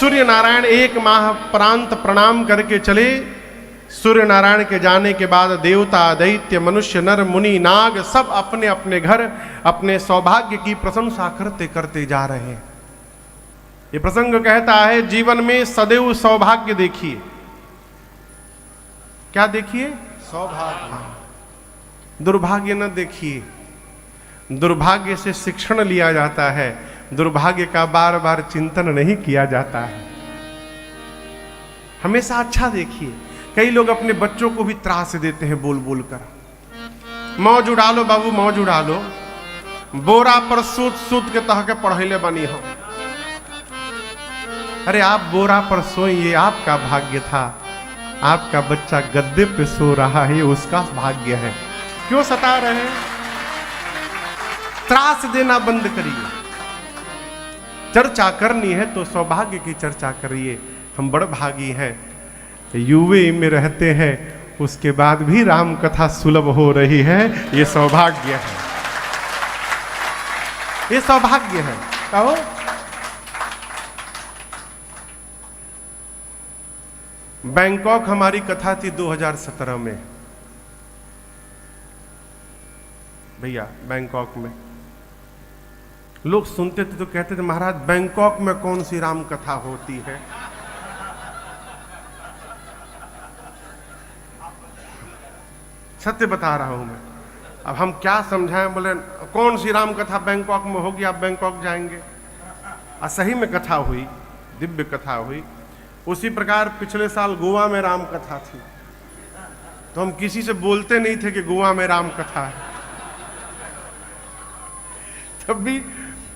सूर्य नारायण एक माह प्रांत प्रणाम करके चले। सूर्य नारायण के जाने के बाद देवता, दैत्य, मनुष्य, नर, मुनि, नाग सब अपने अपने घर अपने सौभाग्य की प्रशंसा करते करते जा रहे हैं। ये प्रसंग कहता है जीवन में सदैव सौभाग्य देखिए। क्या देखिए? सौभाग्य। दुर्भाग्य न देखिए। दुर्भाग्य से शिक्षण लिया जाता है, दुर्भाग्य का बार बार चिंतन नहीं किया जाता है। हमेशा अच्छा देखिए। कई लोग अपने बच्चों को भी त्रास देते हैं बोल बोल कर, मौज उड़ा लो बाबू, मौज उड़ा लो, बोरा पर सूत सूत के तह के पढ़ैले बनी हो। अरे आप बोरा पर सोइए, आपका भाग्य था। आपका बच्चा गद्दे पे सो रहा है, उसका भाग्य है। क्यों सता रहे हैं? त्रास देना बंद करिए। चर्चा करनी है तो सौभाग्य की चर्चा करिए। हम बड़ भागी हैं, युवे में रहते हैं, उसके बाद भी राम कथा सुलभ हो रही है। ये सौभाग्य है, ये सौभाग्य है। कहो बैंकॉक हमारी कथा थी 2017 में भैया। बैंकॉक में लोग सुनते थे तो कहते थे महाराज बैंकॉक में कौन सी राम कथा होती है? सत्य बता रहा हूं मैं। अब हम क्या समझाएं? बोले कौन सी राम कथा बैंकॉक में होगी, आप बैंकॉक जाएंगे? सही में कथा हुई, दिव्य कथा हुई। उसी प्रकार पिछले साल गोवा में राम कथा थी, तो हम किसी से बोलते नहीं थे कि गोवा में राम कथा है। तब भी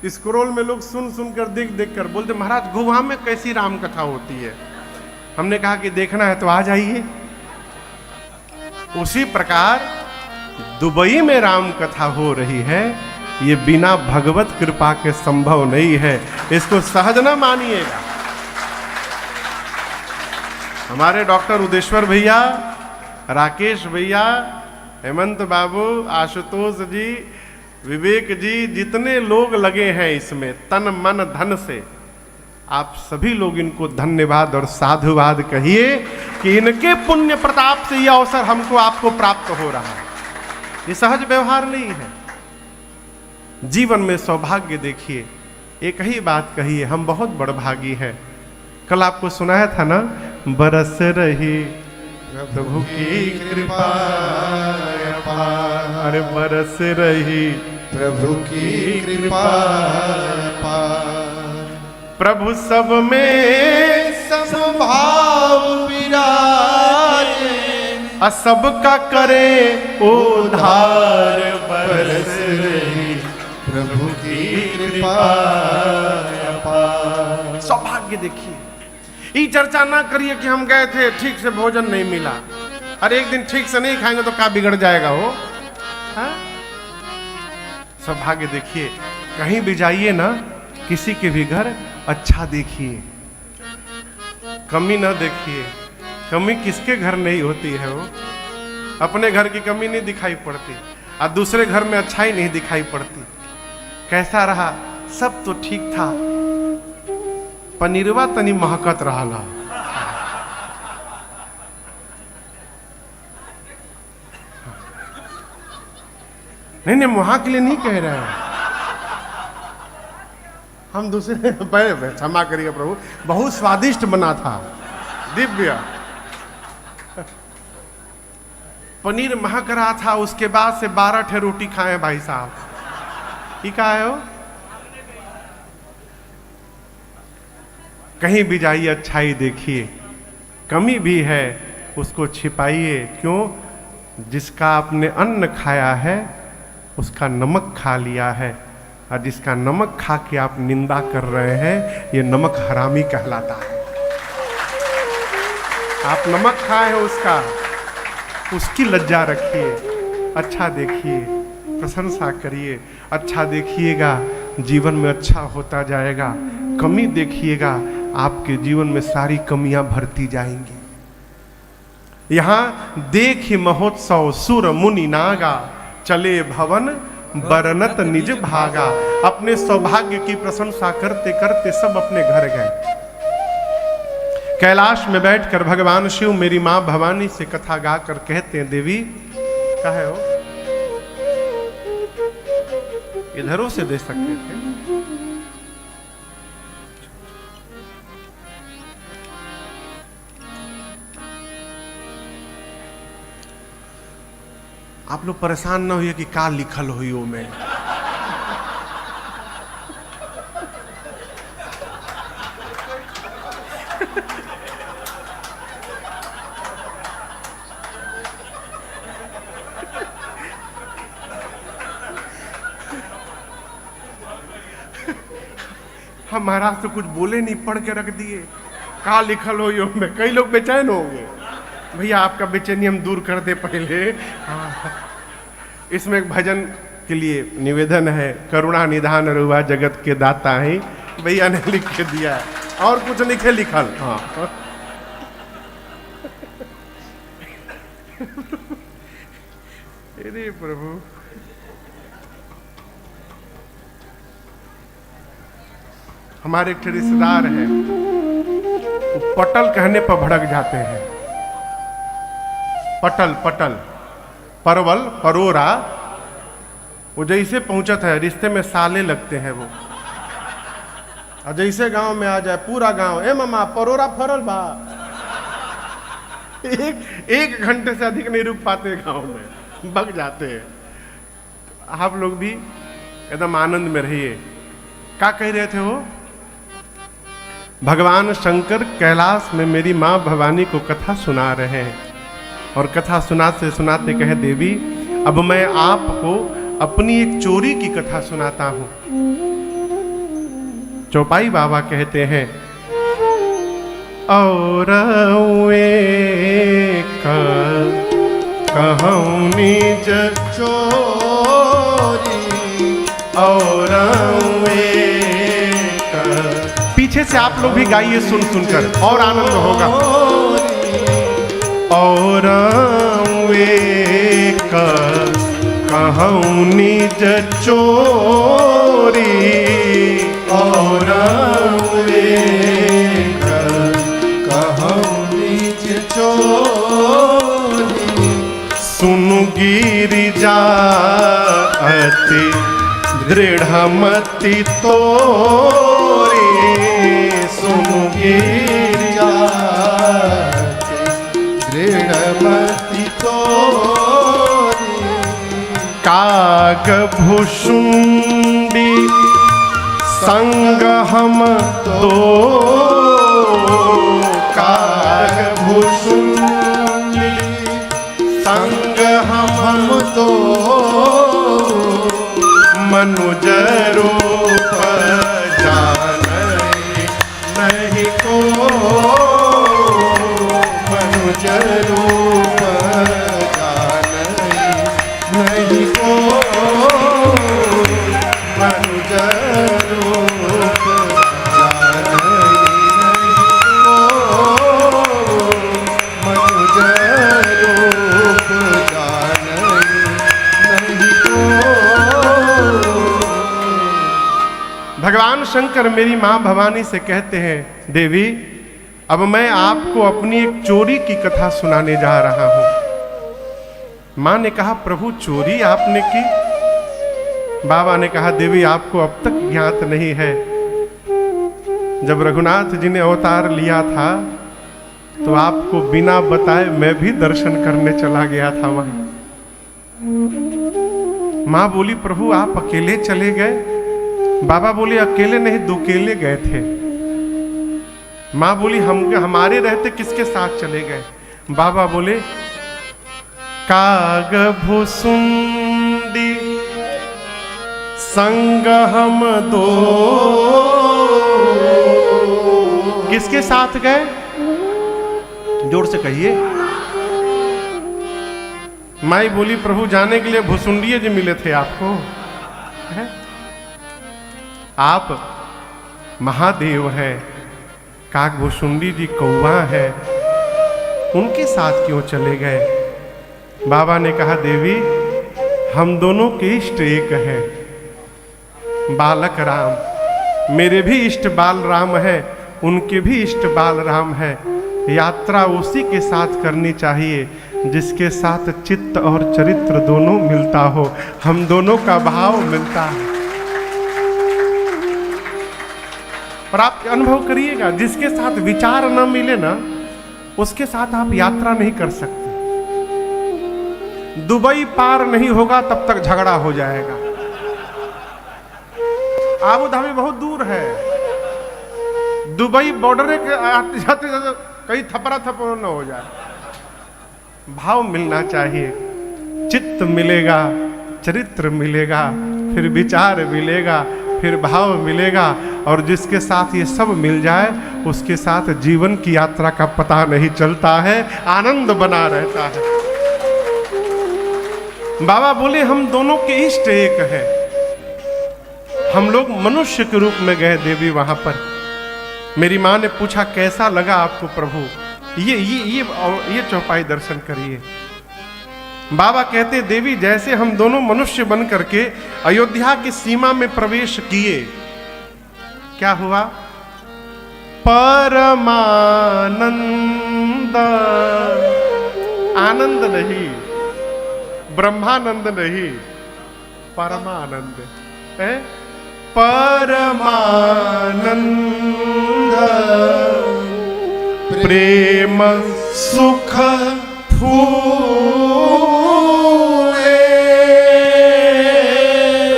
स्क्रोल में लोग सुन सुन कर देख देख कर बोलते महाराज गोवा में कैसी राम कथा होती है? हमने कहा कि देखना है तो आ जाइए। उसी प्रकार दुबई में राम कथा हो रही है। ये बिना भगवत कृपा के संभव नहीं है, इसको सहज न मानिएगा। हमारे डॉक्टर उदेश्वर भैया, राकेश भैया, हेमंत बाबू, आशुतोष जी, विवेक जी, जितने लोग लगे हैं इसमें तन मन धन से, आप सभी लोग इनको धन्यवाद और साधुवाद कहिए कि इनके पुण्य प्रताप से यह अवसर हमको आपको प्राप्त हो रहा है। ये सहज व्यवहार नहीं है। जीवन में सौभाग्य देखिए। एक ही बात कहिए, हम बहुत बड़भागी हैं। कल आपको सुनाया था ना, बरस रही प्रभु की कृपा अपार, अरे बरस रही प्रभु की कृपा अपार। प्रभु सब में समभाव विराजे, सबका करे उद्धार। बरस रही प्रभु की कृपा अपार। सौभाग्य देखिए। ये चर्चा ना करिए कि हम गए थे, ठीक से भोजन नहीं मिला। अरे एक दिन ठीक से नहीं खाएंगे तो क्या बिगड़ जाएगा हो? हाँ? सौभाग्य देखिए। कहीं भी जाइए ना, किसी के भी घर अच्छा देखिए, कमी ना देखिए। कमी किसके घर नहीं होती है? वो अपने घर की कमी नहीं दिखाई पड़ती और दूसरे घर में अच्छाई नहीं दिखाई पड़ती। कैसा रहा? सब तो ठीक था, पनीरवा तनी महकत रहा। नहीं नहीं, वहां के लिए नहीं कह रहे हैं हम। दूसरे क्षमा करिए प्रभु, बहुत स्वादिष्ट बना था, दिव्य पनीर महक रहा था। उसके बाद से 12 ठे रोटी खाए भाई साहब। ये क्या है? कहीं भी जाइए अच्छाई देखिए, कमी भी है उसको छिपाइए। क्यों? जिसका आपने अन्न खाया है उसका नमक खा लिया है, और जिसका नमक खा के आप निंदा कर रहे हैं, ये नमक हरामी कहलाता है। आप नमक खाए हो उसका, उसकी लज्जा रखिए। अच्छा देखिए, प्रशंसा करिए। अच्छा देखिएगा, जीवन में अच्छा होता जाएगा। कमी देखिएगा, आपके जीवन में सारी कमियां भरती जाएंगी। यहां देखि महोत्सव सुर मुनि नागा, चले भवन बरनत निज भागा। अपने सौभाग्य की प्रशंसा करते करते सब अपने घर गए। कैलाश में बैठकर भगवान शिव मेरी मां भवानी से कथा गाकर कहते हैं, देवी कहा है हो, इधरों से दे सकते थे। आप लोग परेशान ना हुई कि का लिखल हुई वो में। हम महाराज तो कुछ बोले नहीं, पढ़ के रख दिए का लिखल हो यो में। कई लोग बेचैन होंगे, भैया आपका बेचैनी हम दूर कर दे पहले। हाँ। इसमें एक भजन के लिए निवेदन है, करुणा निधान रुआ जगत के दाता है, भैया ने लिख के दिया है, और कुछ लिखे लिखल। हाँ। अरे प्रभु, हमारे एक रिश्तेदार हैं, वो पटल कहने पर भड़क जाते हैं। पटल पटल परवल परोरा, वो जैसे पहुंचत है रिश्ते में साले लगते हैं वो। और जैसे गांव में आ जाए पूरा गांव, ए मामा परोरा फरल बा। एक घंटे से अधिक नहीं रुक पाते गांव में, भग जाते हैं। आप लोग भी एकदम आनंद में रहिए। क्या कह रहे थे वो? भगवान शंकर कैलाश में मेरी मां भवानी को कथा सुना रहे हैं, और कथा सुनाते सुनाते कहे, देवी अब मैं आपको अपनी एक चोरी की कथा सुनाता हूं। चौपाई बाबा कहते हैं, और कहूँ निज चोरी और पीछे से आप लोग भी गाइए सुन सुनकर, और आनंद होगा। और कहूँ निज चोरी, और कहूँ निज चोरी, सुनु गिरिजा अति दृढ़मति तोरी, सुनु गिरिजा दृढ़मति तोरी, काग भुषुंडी संग हम दो, काग भुषुंडी संग हम दो, मनुज रूप जानई नहीं को, मनुज रूप जानई नहीं को, मनुज रूप जानई नहीं को, मनुज रूप जानई नहीं को। भगवान शंकर मेरी मां भवानी से कहते हैं, देवी अब मैं आपको अपनी एक चोरी की कथा सुनाने जा रहा हूं। मां ने कहा, प्रभु चोरी आपने की? बाबा ने कहा, देवी आपको अब तक ज्ञात नहीं है, जब रघुनाथ जी ने अवतार लिया था तो आपको बिना बताए मैं भी दर्शन करने चला गया था वहां। मां बोली, प्रभु आप अकेले चले गए? बाबा बोले, अकेले नहीं, दुकेले गए थे। मां बोली, हमारे रहते किसके साथ चले गए? बाबा बोले, काग भुसुंडी संग हम दो। किसके साथ गए? जोर से कहिए। माई बोली, प्रभु जाने के लिए भुसुंडी जी मिले थे आपको है? आप महादेव हैं, काग भुसुंडी जी कौवा है, उनके साथ क्यों चले गए? बाबा ने कहा, देवी हम दोनों के इष्ट एक हैं, बालक राम। मेरे भी इष्ट बाल राम है, उनके भी इष्ट बाल राम है। यात्रा उसी के साथ करनी चाहिए जिसके साथ चित्त और चरित्र दोनों मिलता हो, हम दोनों का भाव मिलता है। और आप अनुभव करिएगा, जिसके साथ विचार न मिले ना, उसके साथ आप यात्रा नहीं कर सकते। दुबई पार नहीं होगा तब तक झगड़ा हो जाएगा। आबू धाबी बहुत दूर है, दुबई बॉर्डर के आते जाते कहीं थपरा थपरा न हो जाए। भाव मिलना चाहिए, चित्त मिलेगा, चरित्र मिलेगा, फिर विचार मिलेगा, फिर भाव मिलेगा, और जिसके साथ ये सब मिल जाए उसके साथ जीवन की यात्रा का पता नहीं चलता है, आनंद बना रहता है। बाबा बोले हम दोनों के इष्ट एक है। हम लोग मनुष्य के रूप में गए देवी वहां पर। मेरी माँ ने पूछा कैसा लगा आपको प्रभु, ये चौपाई दर्शन करिए। बाबा कहते देवी जैसे हम दोनों मनुष्य बन करके अयोध्या की सीमा में प्रवेश किए, क्या हुआ? परमानंद, आनंद नहीं, ब्रह्मानंद नहीं, परमानंद है। परमानंद प्रेम सुख फूले।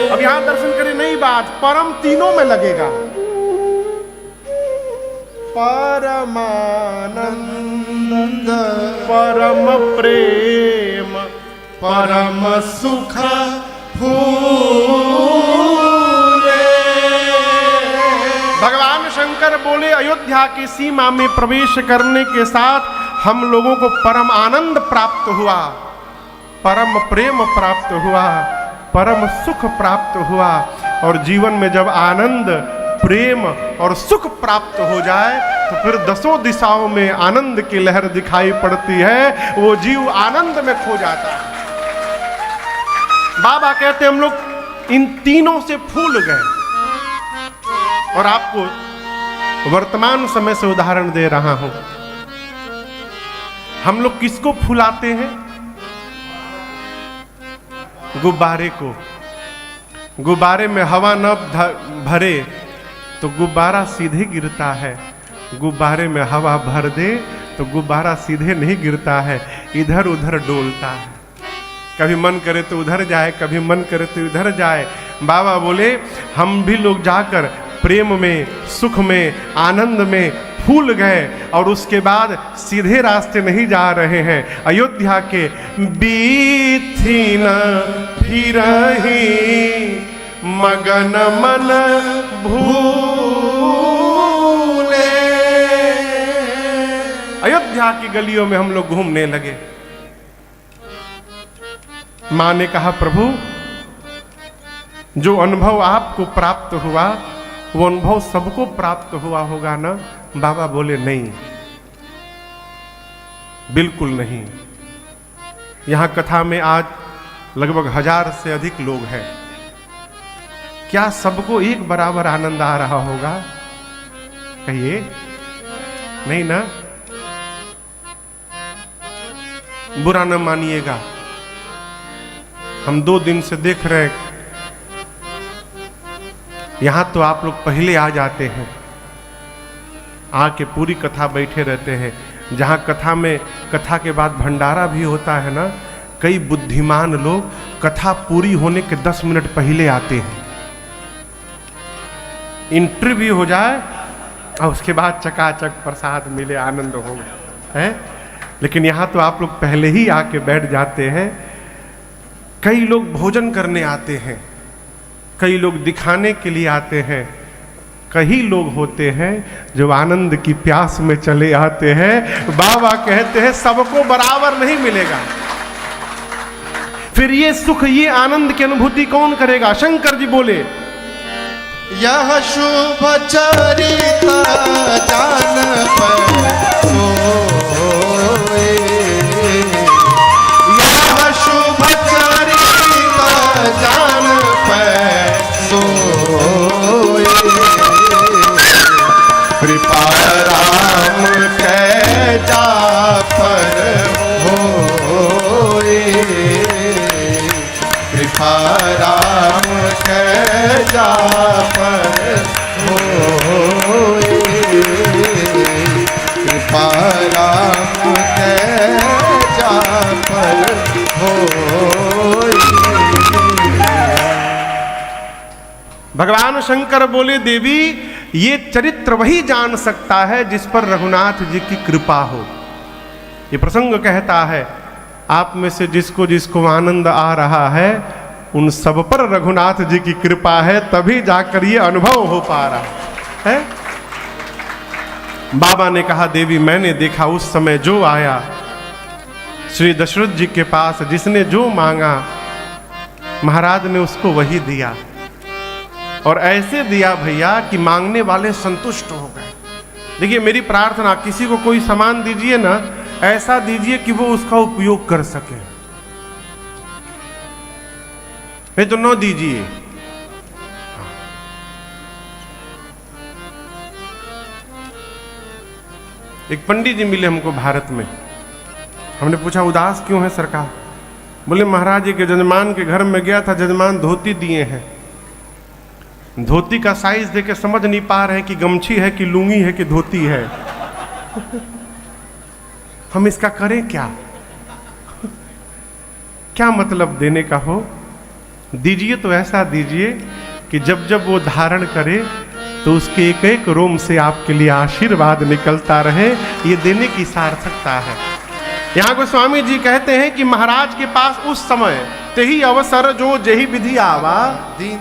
अब यहां दर्शन करें, नई बात, परम तीनों में लगेगा। परमानंद परम प्रेम परम सुख फूले। भगवान शंकर बोले अयोध्या की सीमा में प्रवेश करने के साथ हम लोगों को परम आनंद प्राप्त हुआ, परम प्रेम प्राप्त हुआ, परम सुख प्राप्त हुआ। और जीवन में जब आनंद, प्रेम और सुख प्राप्त हो जाए तो फिर दसों दिशाओं में आनंद की लहर दिखाई पड़ती है, वो जीव आनंद में खो जाता है। बाबा कहते हम लोग इन तीनों से फूल गए। और आपको वर्तमान समय से उदाहरण दे रहा हूं। हम लोग किसको फुलाते हैं? गुब्बारे को। गुब्बारे में हवा न भरे तो गुब्बारा सीधे गिरता है, गुब्बारे में हवा भर दे तो गुब्बारा सीधे नहीं गिरता है, इधर उधर डोलता है। कभी मन करे तो उधर जाए, कभी मन करे तो इधर जाए। बाबा बोले हम भी लोग जाकर प्रेम में, सुख में, आनंद में फूल गए और उसके बाद सीधे रास्ते नहीं जा रहे हैं। अयोध्या के बीथी न फिरही मगन मन भूले। अयोध्या की गलियों में हम लोग घूमने लगे। मां ने कहा प्रभु जो अनुभव आपको प्राप्त हुआ वो अनुभव सबको प्राप्त हुआ होगा ना? बाबा बोले नहीं, बिल्कुल नहीं। यहां कथा में आज लगभग 1000 से अधिक लोग हैं। क्या सबको एक बराबर आनंद आ रहा होगा? कहिए नहीं ना? बुरा न मानिएगा, हम 2 दिन से देख रहे हैं, यहां तो आप लोग पहले आ जाते हैं, आके पूरी कथा बैठे रहते हैं। जहां कथा में, कथा के बाद भंडारा भी होता है ना, कई बुद्धिमान लोग कथा पूरी होने के 10 मिनट पहले आते हैं। एंट्री भी हो जाए और उसके बाद चकाचक प्रसाद मिले, आनंद होगा है। लेकिन यहां तो आप लोग पहले ही आके बैठ जाते हैं। कई लोग भोजन करने आते हैं, कई लोग दिखाने के लिए आते हैं, कई लोग होते हैं जो आनंद की प्यास में चले आते हैं। बाबा कहते हैं सबको बराबर नहीं मिलेगा। फिर ये सुख, ये आनंद की अनुभूति कौन करेगा? शंकर जी बोले यह शुभ चरिता जान पर सोए, यह शुभ चरिता जान पर सोए, कृपा राम कै पाराम जा पर होई। भगवान शंकर बोले देवी ये चरित्र वही जान सकता है जिस पर रघुनाथ जी की कृपा हो। ये प्रसंग कहता है आप में से जिसको जिसको आनंद आ रहा है उन सब पर रघुनाथ जी की कृपा है, तभी जाकर ये अनुभव हो पा रहा है। बाबा ने कहा देवी मैंने देखा उस समय जो आया श्री दशरथ जी के पास, जिसने जो मांगा महाराज ने उसको वही दिया, और ऐसे दिया भैया कि मांगने वाले संतुष्ट हो गए। देखिए मेरी प्रार्थना, किसी को कोई सामान दीजिए ना, ऐसा दीजिए कि वो उसका उपयोग कर सके, नहीं तो न दीजिए। एक पंडित जी मिले हमको भारत में। हमने पूछा उदास क्यों है सरकार? बोले महाराज जी के जजमान के घर में गया था, जजमान धोती दिए हैं, धोती का साइज देके समझ नहीं पा रहे हैं कि गमछी है कि लुंगी है कि धोती है। हम इसका करें क्या? क्या मतलब देने का हो? दीजिए तो ऐसा दीजिए कि जब जब वो धारण करे तो उसके एक एक रोम से आपके लिए आशीर्वाद निकलता रहे। ये देने की सार्थकता है। यहाँ गोस्वामी जी कहते हैं कि महाराज के पास उस समय तेही अवसर जो जेही विधि आवा, दीन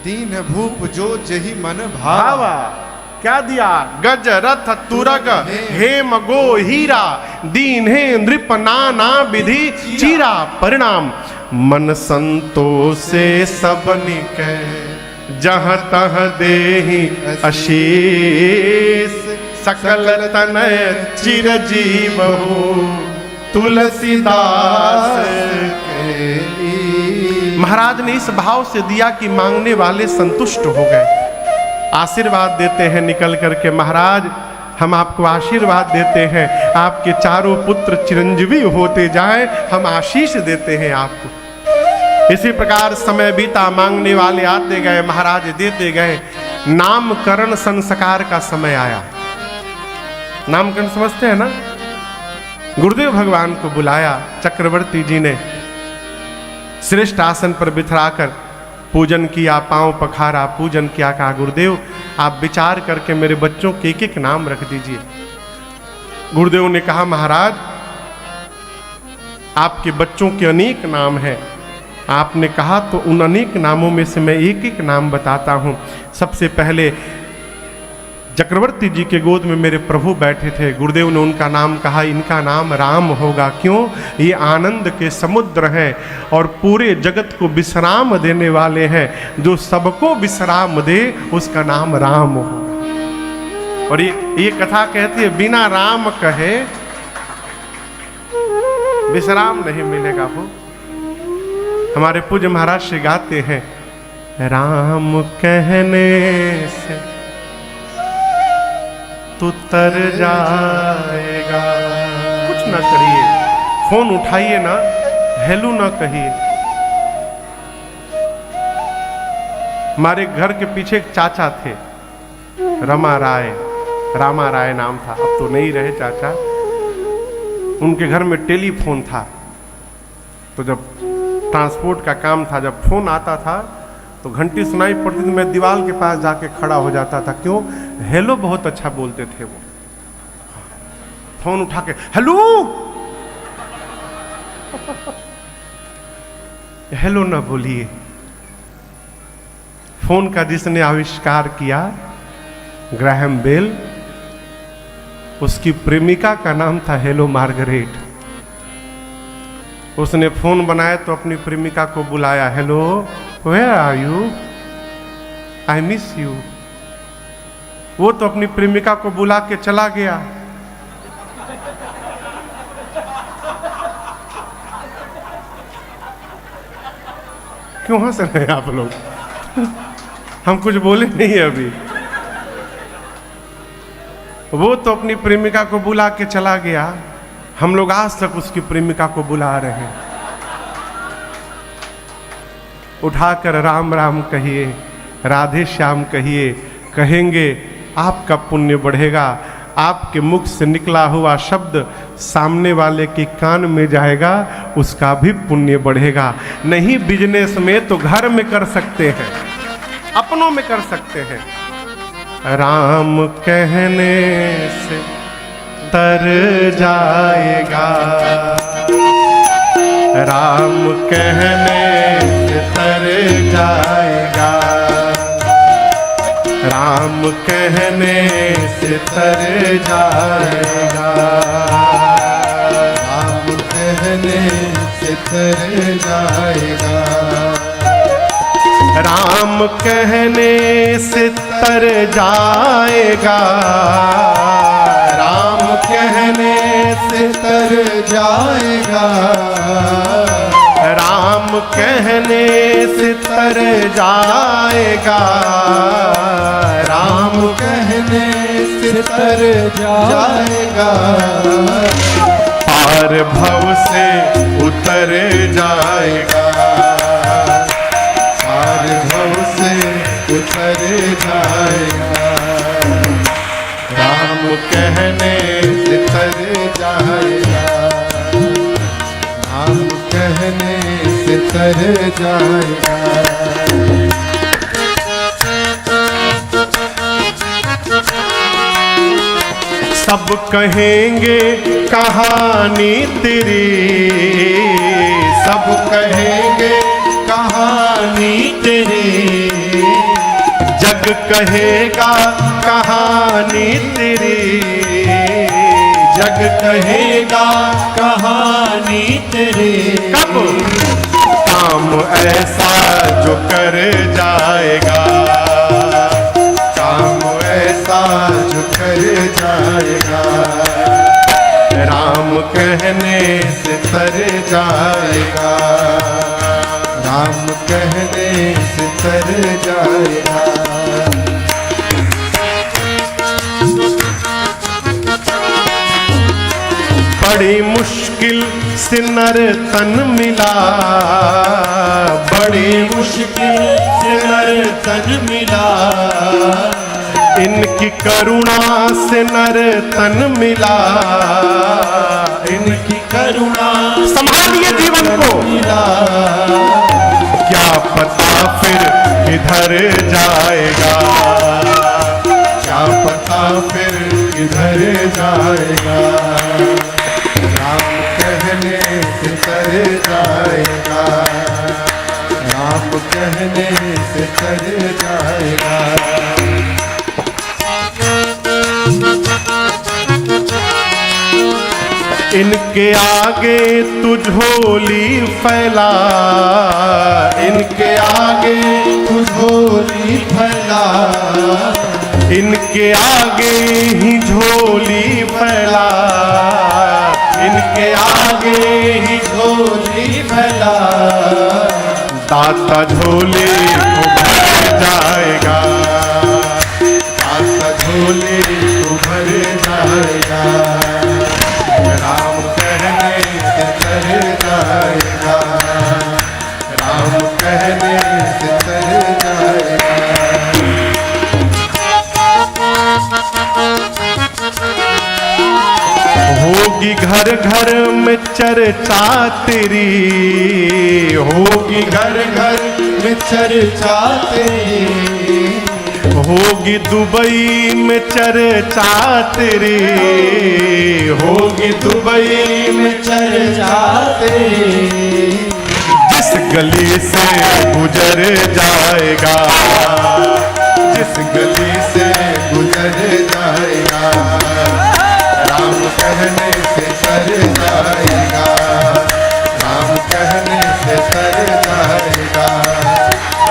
दीन भूप जो जही मन भावा। भावा क्या दिया? गज रथ तुरग हेम गो हीरा, दीन है नृप नाना विधि चीरा। परिणाम मन संतोषे सबनि के, जहाँ तह देहि आशीष। सकल तनय चिरजीव हो तुलसीदास के। महाराज ने इस भाव से दिया कि मांगने वाले संतुष्ट हो गए। आशीर्वाद देते हैं निकल करके, महाराज हम आपको आशीर्वाद देते हैं, आपके चारों पुत्र चिरंजीवी होते जाएं, हम आशीष देते हैं आपको। इसी प्रकार समय बीता, मांगने वाले आते गए, महाराज देते गए। नामकरण संस्कार का समय आया। नामकरण समझते हैं ना? गुरुदेव भगवान को बुलाया चक्रवर्ती जी ने, श्रेष्ठ आसन पर बिठराकर पूजन किया, पांव पखारा, पूजन किया। कहा गुरुदेव आप विचार करके मेरे बच्चों के एक एक नाम रख दीजिए। गुरुदेव ने कहा महाराज आपके बच्चों के अनेक नाम हैं, आपने कहा तो उन अनेक नामों में से मैं एक एक नाम बताता हूं। सबसे पहले चक्रवर्ती जी के गोद में मेरे प्रभु बैठे थे, गुरुदेव ने उनका नाम कहा, इनका नाम राम होगा। क्यों? ये आनंद के समुद्र हैं और पूरे जगत को विश्राम देने वाले हैं। जो सबको विश्राम दे उसका नाम राम होगा। और ये कथा कहती है बिना राम कहे विश्राम नहीं मिलेगा। वो हमारे पूज्य महाराज से गाते हैं, राम कहने से तू तर जाएगा। कुछ ना करिए, फोन उठाइए ना, हेलो ना कहिए। हमारे घर के पीछे एक चाचा थे, रमा राय, रामा राय नाम था, अब तो नहीं रहे चाचा। उनके घर में टेलीफोन था, तो जब ट्रांसपोर्ट का काम था, जब फोन आता था तो घंटी सुनाई पड़ती थी, मैं दीवार के पास जाके खड़ा हो जाता था। क्यों? हेलो बहुत अच्छा बोलते थे वो। फोन उठा के हेलो हेलो ना बोलिए। फोन का जिसने आविष्कार किया ग्राहम बेल, उसकी प्रेमिका का नाम था हेलो मार्गरेट। उसने फोन बनाया तो अपनी प्रेमिका को बुलाया, hello where are you, I miss you. वो तो अपनी प्रेमिका को बुला के चला गया। क्यों हंस रहे हैं आप लोग? हम कुछ बोले नहीं अभी। वो तो अपनी प्रेमिका को बुला के चला गया, हम लोग आज तक उसकी प्रेमिका को बुला रहे हैं। उठाकर राम राम कहिए, राधे श्याम कहिए, कहेंगे आपका पुण्य बढ़ेगा। आपके मुख से निकला हुआ शब्द सामने वाले के कान में जाएगा, उसका भी पुण्य बढ़ेगा। नहीं बिजनेस में तो घर में कर सकते हैं, अपनों में कर सकते हैं। राम कहने से तर जाएगा, राम कहने से तर जाएगा, राम कहने से तर जाएगा, राम कहने से तर जाएगा, राम कहने से तर जाएगा, राम कहने से तर जाएगा, राम कहने से तर जाएगा, राम कहने से तर जाएगा, पार भव से उतर जाएगा, पार भव से उतर जाएगा, राम कहने से तर जाएगा, राम कहने से तर जाएगा। सब कहेंगे कहानी तेरी, सब कहेंगे कहानी तेरी, जग कहेगा कहानी तेरी, जग कहेगा कहानी तेरी, कब काम ऐसा जो कर जाएगा, काम ऐसा जो कर जाएगा, राम कहने से तर जाएगा, राम कहने से तर जाएगा। बड़ी मुश्किल से नर तन मिला, बड़ी मुश्किल से नर तन मिला, इनकी करुणा से नर तन मिला, इनकी करुणा संभालिए जीवन को, मिला, क्या पता फिर किधर जाएगा, क्या पता फिर किधर जाएगा, राम कहने से तर जाएगा, राम कहने से तर जाएगा। इनके आगे तू झोली फैला, इनके आगे तू झोली फैला, इनके आगे ही झोली फैला, इनके आगे ही झोली फैला, दाता झोले को भर जाएगा, दाता झोले को भर जाएगा, राम कहने से तर जाएगा, राम कहने से तर जाएगा। होगी घर घर में चर्चा तेरी, होगी घर घर में चर्चा तेरी, होगी दुबई में चर्चा तेरी, होगी दुबई में चर्चा तेरी, जिस गली से गुजर जाएगा, जिस गली से गुजर जाएगा, राम कहने से तर जाएगा, राम कहने से तर जाएगा,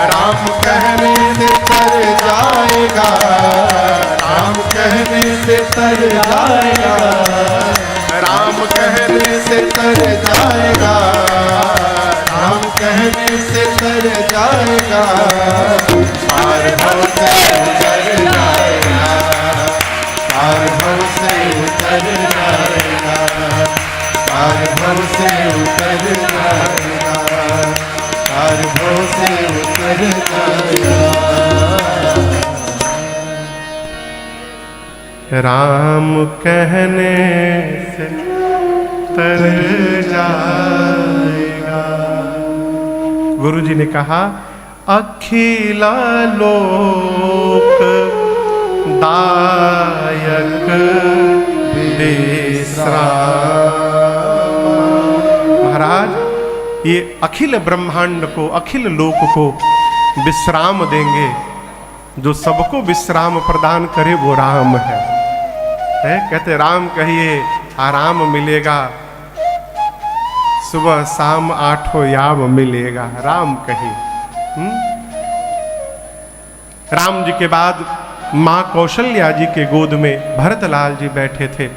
राम कहने से तर जाएगा, राम कहने से तर जाएगा, राम कहने से तर जाएगा, राम कहने से तर जाएगा, पार भव से उतर जाएगा, पार भव से उतर जाएगा, पार भव से उतर जाएगा, पार भव से उतर जाएगा। राम कहने से तर जाएगा। गुरु जी ने कहा अखिला लोक दायक विश्राम। महाराज ये अखिल ब्रह्मांड को, अखिल लोक को विश्राम देंगे। जो सबको विश्राम प्रदान करे वो राम है। कहते राम कहिए आराम मिलेगा, सुबह शाम 8 याम मिलेगा। राम कहिए। राम जी के बाद माँ कौशल्या जी के गोद में भरतलाल जी बैठे थे।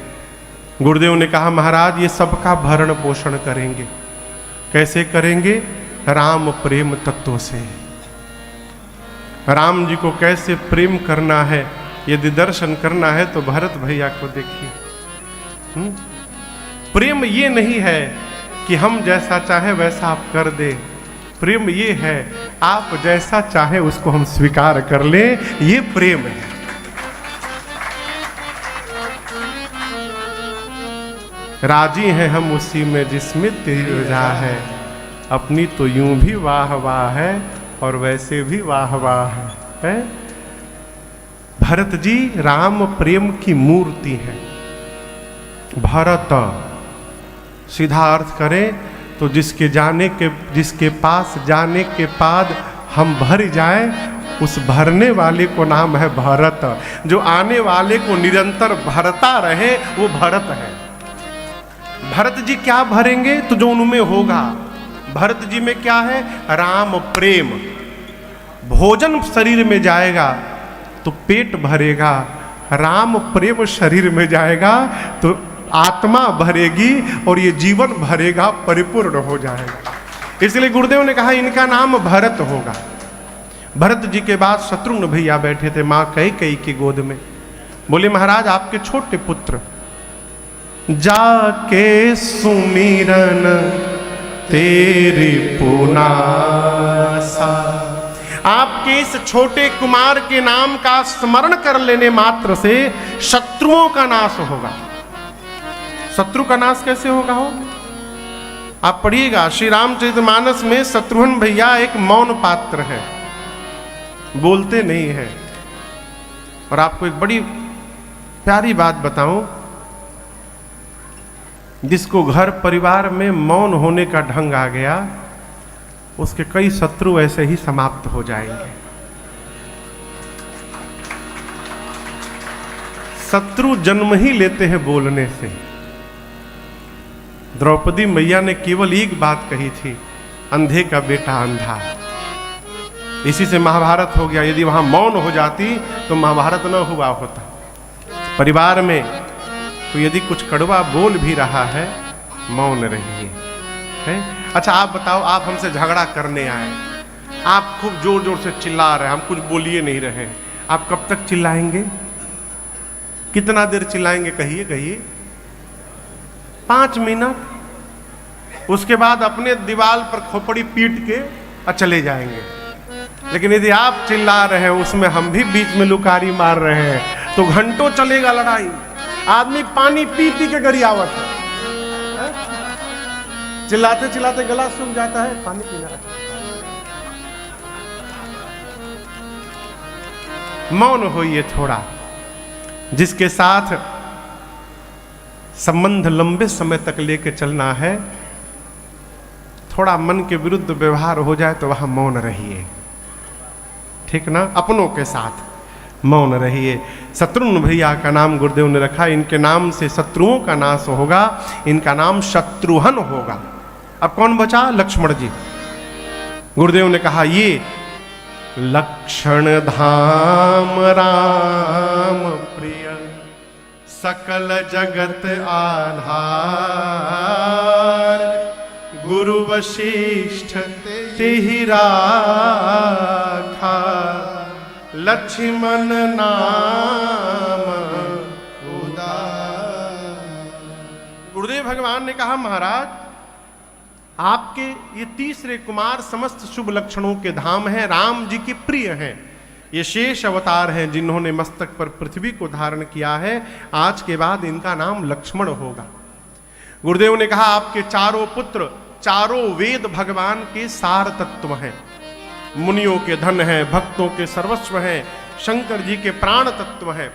गुरुदेव ने कहा महाराज ये सबका भरण पोषण करेंगे। कैसे करेंगे? राम प्रेम तत्व से। राम जी को कैसे प्रेम करना है, यदि दर्शन करना है तो भरत भैया को देखिए। प्रेम ये नहीं है कि हम जैसा चाहे वैसा आप कर दे। प्रेम ये है आप जैसा चाहे उसको हम स्वीकार कर ले, ये प्रेम है। राजी हैं हम उसी में जिसमें तेरी रजा है। अपनी तो यूं भी वाह वाह है और वैसे भी वाह वाह है। भरत जी राम प्रेम की मूर्ति है। भरत सीधा अर्थ करें तो जिसके पास जाने के बाद हम भर जाए, उस भरने वाले को नाम है भरत। जो आने वाले को निरंतर भरता रहे वो भरत है। भरत जी क्या भरेंगे? तो जो उनमें होगा। भरत जी में क्या है? राम प्रेम। भोजन शरीर में जाएगा तो पेट भरेगा, राम प्रेम शरीर में जाएगा तो आत्मा भरेगी और ये जीवन भरेगा, परिपूर्ण हो जाएगा। इसलिए गुरुदेव ने कहा इनका नाम भरत होगा। भरत जी के बाद शत्रुघ्न भैया बैठे थे माँ कैकेयी की गोद में। बोले महाराज आपके छोटे पुत्र जाके सुमिरन तेरी पुनासा। आपके इस छोटे कुमार के नाम का स्मरण कर लेने मात्र से शत्रुओं का नाश होगा। शत्रु का नाश कैसे होगा? आप पढ़िएगा श्री रामचरितमानस में शत्रुघ्न भैया एक मौन पात्र है, बोलते नहीं है। और आपको एक बड़ी प्यारी बात बताऊं, जिसको घर परिवार में मौन होने का ढंग आ गया, उसके कई शत्रु ऐसे ही समाप्त हो जाएंगे। शत्रु जन्म ही लेते हैं बोलने से। द्रौपदी मैया ने केवल एक बात कही थी, अंधे का बेटा अंधा। इसी से महाभारत हो गया। यदि वहां मौन हो जाती तो महाभारत न हुआ होता। परिवार में तो यदि कुछ कड़वा बोल भी रहा है, मौन रहिए। है? अच्छा आप बताओ, आप हमसे झगड़ा करने आए, आप खूब जोर जोर से चिल्ला रहे हैं, हम कुछ बोलिए नहीं रहे, आप कब तक चिल्लाएंगे? कितना देर चिल्लाएंगे? कहिए कहिए। 5 मिनट। उसके बाद अपने दीवार पर खोपड़ी पीट के और चले जाएंगे। लेकिन यदि आप चिल्ला रहे हैं, उसमें हम भी बीच में लुकारी मार रहे हैं, तो घंटों चलेगा लड़ाई। आदमी पानी पी पी के गरियावत है। चिल्लाते चिल्लाते गला सूख जाता है, पानी पीना है। मौन होइए थोड़ा। जिसके साथ संबंध लंबे समय तक लेके चलना है, थोड़ा मन के विरुद्ध व्यवहार हो जाए तो वहां मौन रहिए। ठीक ना? अपनों के साथ मौन रहिए। शत्रुघ्न भैया का नाम गुरुदेव ने रखा। इनके नाम से शत्रुओं का नाश होगा। इनका नाम शत्रुघ्न होगा। अब कौन बचा? लक्ष्मण जी। गुरुदेव ने कहा ये लक्षण धाम राम प्रिय, सकल जगत आधार, गुरु वशिष्ठ तेहि राखा, लक्ष्मण नाम उदार। गुरुदेव भगवान ने कहा महाराज आपके ये तीसरे कुमार समस्त शुभ लक्षणों के धाम हैं, राम जी के प्रिय हैं। ये शेष अवतार हैं जिन्होंने मस्तक पर पृथ्वी को धारण किया है। आज के बाद इनका नाम लक्ष्मण होगा। गुरुदेव ने कहा आपके चारों पुत्र चारों वेद भगवान के सार तत्व हैं, मुनियों के धन हैं, भक्तों के सर्वस्व हैं, शंकर जी के प्राण तत्व हैं।